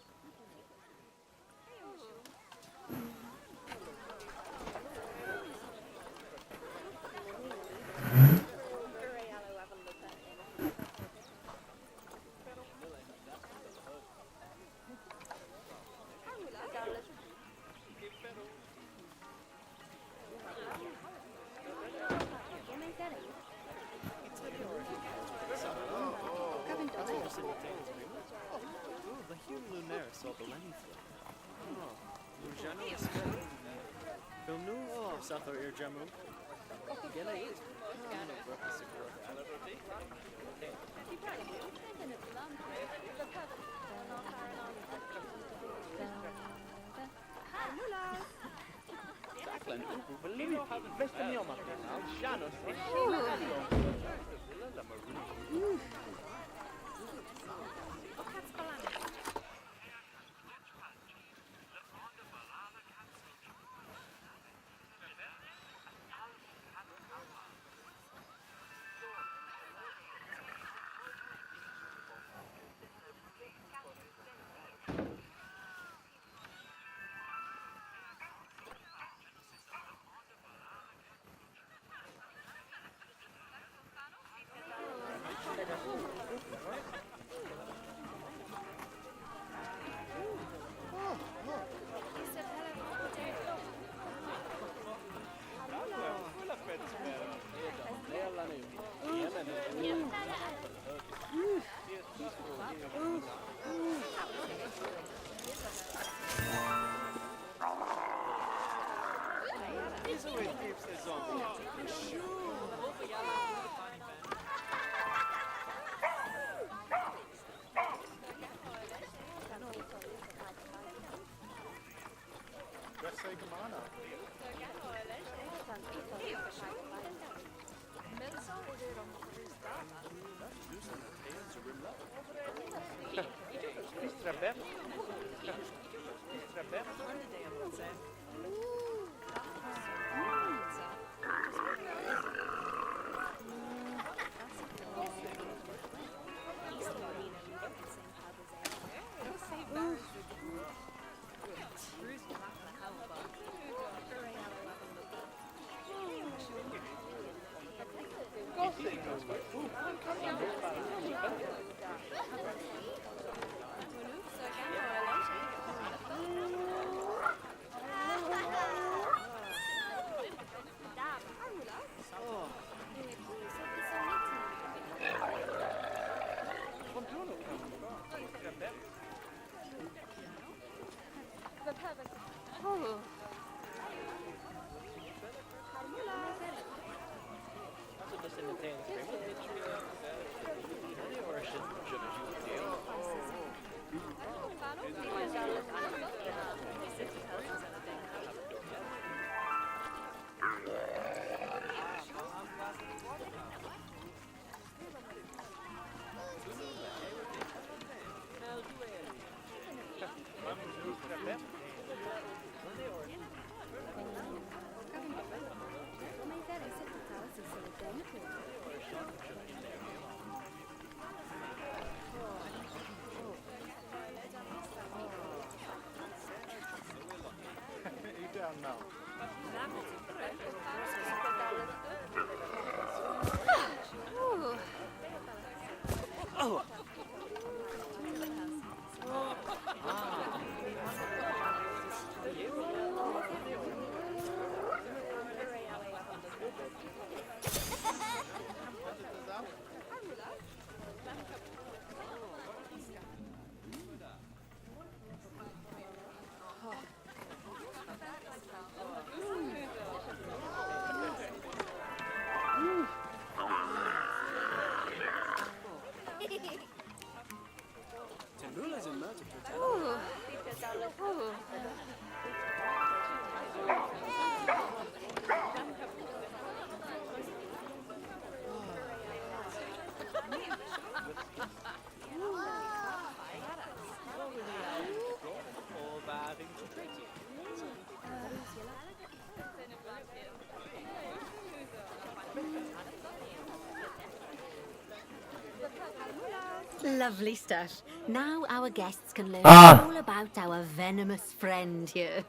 S3: Lovely stuff. Now our guests can learn
S1: Ah.
S3: all about our venomous friend here.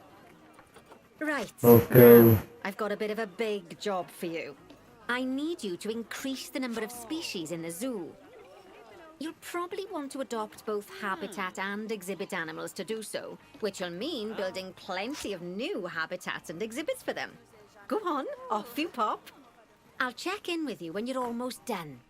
S3: Right.
S1: Okay.
S3: Now, I've got a bit of a big job for you. I need you to increase the number of species in the zoo. You'll probably want to adopt both habitat and exhibit animals to do so, which will mean building plenty of new habitats and exhibits for them. Go on, off you pop. I'll check in with you when you're almost done.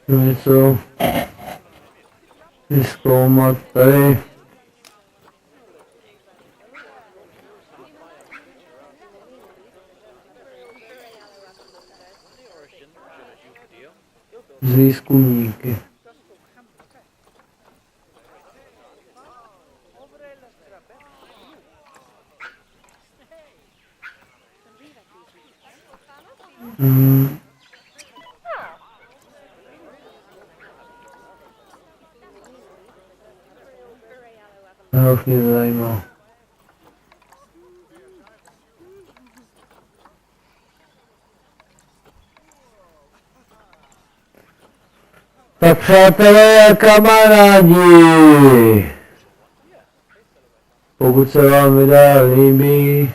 S1: Něco vyzkoumat tady. Z výzkumníky. Už mě zajímá. Tak přátelé a kamarádi, pokud se vám videa líbí,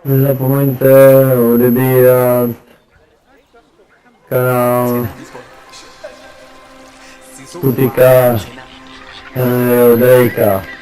S1: nezapomeňte odebírat kanál Putika Drejka.